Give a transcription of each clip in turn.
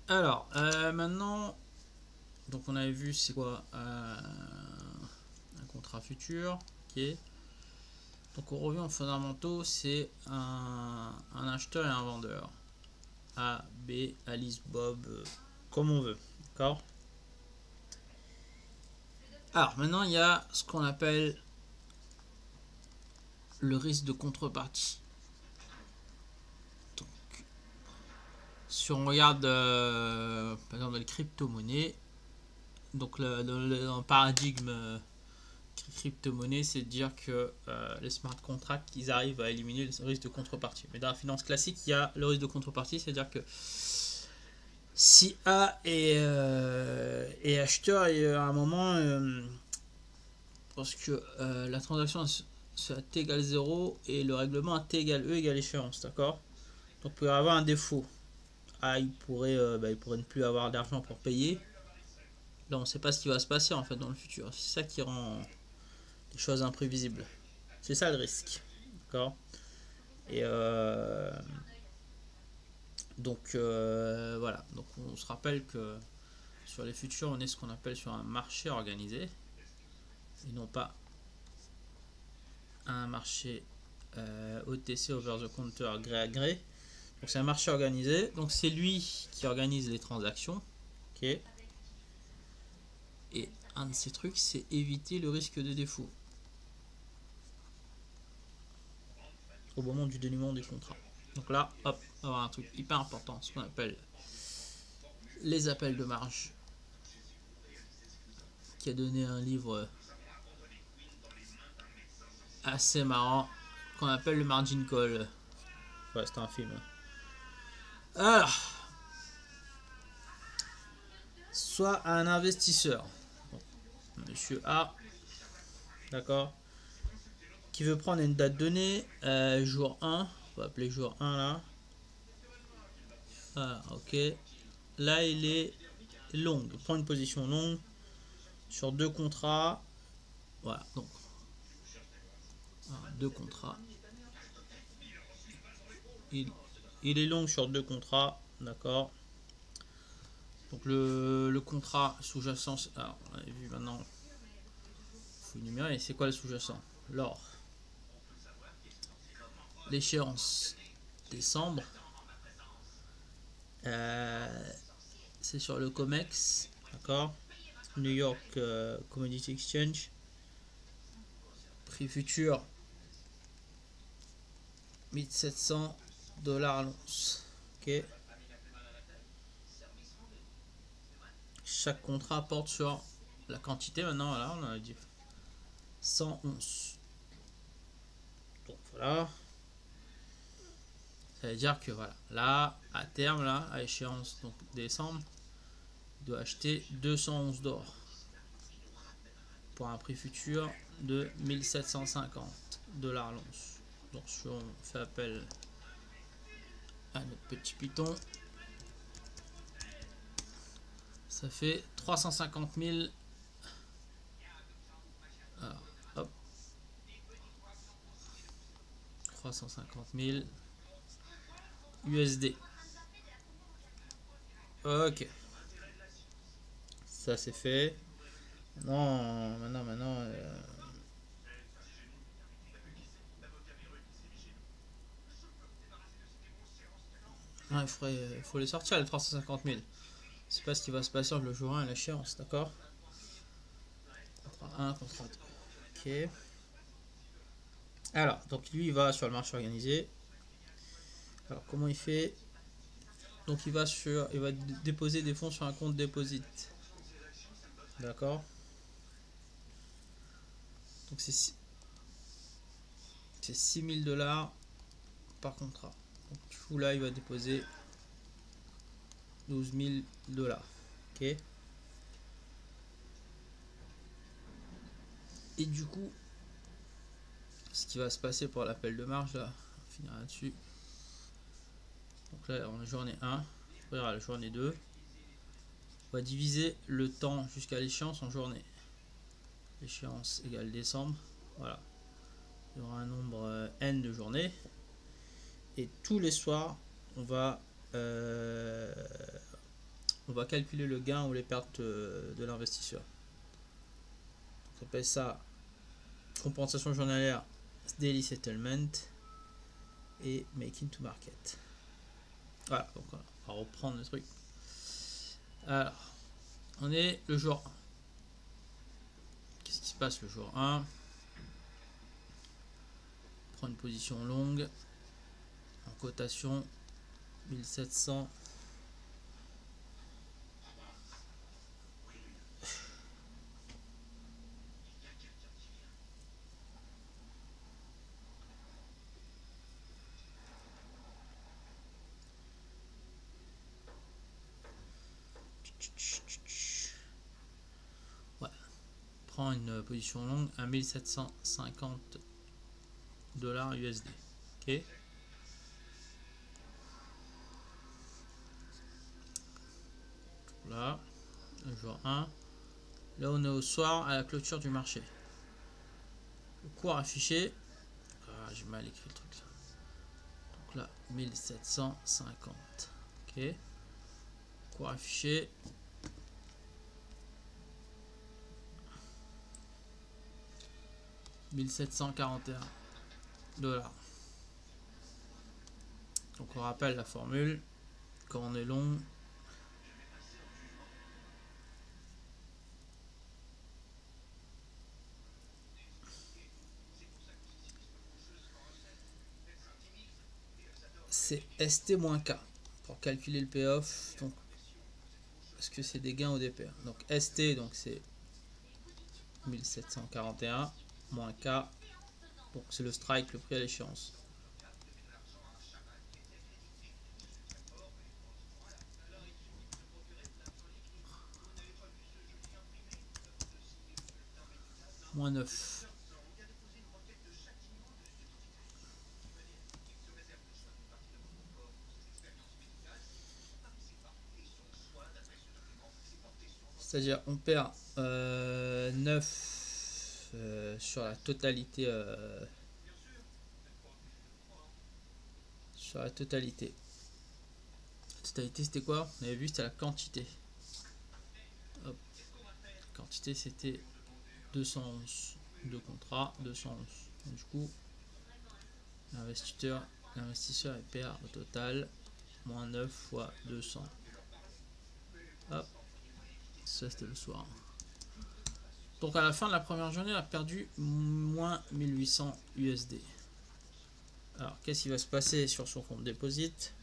Alors, maintenant, donc on avait vu c'est quoi un contrat futur. Ok. Donc on revient aux fondamentaux, c'est un acheteur et un vendeur. A, B, Alice, Bob, comme on veut. D'accord. Alors maintenant il y a ce qu'on appelle le risque de contrepartie. Donc, si on regarde par exemple les crypto-monnaies, donc dans le paradigme crypto-monnaie, c'est de dire que les smart contracts, ils arrivent à éliminer le risque de contrepartie. Mais dans la finance classique, il y a le risque de contrepartie, c'est-à-dire que si A est acheteur et à un moment, parce que la transaction c'est à t égale 0 et le règlement à t égale e égale échéance, d'accord. Donc il pourrait avoir un défaut. A il pourrait ne plus avoir d'argent pour payer. Là on ne sait pas ce qui va se passer en fait dans le futur. C'est ça qui rend les choses imprévisibles. C'est ça le risque, d'accord. Et voilà. Donc on se rappelle que sur les futurs on est ce qu'on appelle sur un marché organisé et non pas un marché OTC over the counter gré à gré. Donc c'est un marché organisé. Donc c'est lui qui organise les transactions. Ok. Et un de ces trucs, c'est éviter le risque de défaut au moment du dénouement du contrat. Donc là, hop, on va avoir un truc hyper important, ce qu'on appelle les appels de marge, qui a donné un livre assez marrant qu'on appelle le margin call. Ouais, c'est un film. Alors, soit un investisseur, monsieur A, d'accord, qui veut prendre une date donnée, jour 1, on va appeler jour 1 là. Ah, ok. Là, il est long, il prend une position longue sur deux contrats. Voilà, donc deux contrats. Il est long sur deux contrats, d'accord. Donc le contrat sous-jacent, alors on avait vu maintenant, il faut énumérer, c'est quoi le sous-jacent? L'or. L'échéance décembre. C'est sur le COMEX, d'accord. New York Commodity Exchange. Prix futur 1700 dollars l'once. Ok. Chaque contrat porte sur la quantité. Maintenant, voilà, on a dit 100 onces. Donc voilà. Ça veut dire que voilà, là, à terme, là, à échéance donc décembre, il doit acheter 211 d'or pour un prix futur de 1750 dollars l'once. Donc si on fait appel à notre petit Python, ça fait 350 000. Alors, hop, 350 000 USD. Ok, ça c'est fait. Maintenant, il faut les sortir les 350 000. C'est pas ce qui va se passer entre le jour 1 et l'échéance, d'accord. Contrat 1, contrat 2. Ok. Alors, donc lui, il va sur le marché organisé. Alors, comment il fait? Donc, il va déposer des fonds sur un compte déposit. D'accord. Donc, c'est 6 000 dollars par contrat. Donc, du coup, là, il va déposer 12 000 dollars. Ok. Et du coup, ce qui va se passer pour l'appel de marge, là, on finira là-dessus. Donc là, on est journée 1, on verra la journée 2. On va diviser le temps jusqu'à l'échéance en journée. L'échéance égale décembre. Voilà. Il y aura un nombre n de journées. Et tous les soirs, on va on va calculer le gain ou les pertes de l'investisseur. On appelle ça compensation journalière, daily settlement et making to market. Voilà, donc on va reprendre le truc. Alors, on est le jour 1. Qu'est-ce qui se passe le jour 1? On prend une position longue en cotation 1700. Ouais, prend une position longue à 1750 $ USD. Ok. Là, le jour 1. Là, on est au soir à la clôture du marché. Le cours affiché. Ah, j'ai mal écrit le truc là. Donc là, 1750. Ok. Cours affiché. $1741. Donc on rappelle la formule. Quand on est long, c'est ST moins K pour calculer le payoff. Donc, est-ce que c'est des gains ou des pertes? Donc ST, donc c'est 1741 moins K. Donc c'est le strike, le prix à l'échéance. Moins 9. C'est-à-dire on perd 9 sur la totalité. Sur la totalité. La totalité c'était quoi? On avait vu, c'était la quantité. Hop. La quantité c'était 211 de contrat, 211. Donc, du coup, l'investisseur perd au total moins 9 fois 200. Hop, ça c'était le soir. Donc à la fin de la première journée, on a perdu moins 1800 USD. Alors qu'est-ce qui va se passer sur son compte déposit?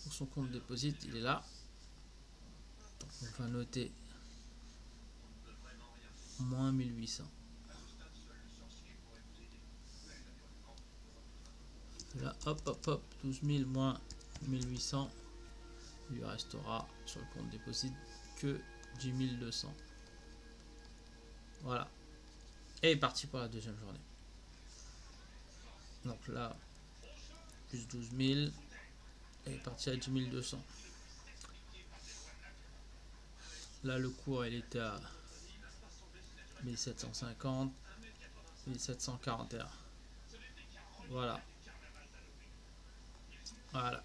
Sur son compte déposit, il est là. Donc on va noter moins 1800. Là, hop, hop, hop, 12 000 moins 1800. Il lui restera sur le compte déposit que 10 200. Voilà. Et parti pour la deuxième journée. Donc là, plus 12 000. Et parti à 10 200. Là, le cours, il était à 1750, 1741. Voilà. Voilà.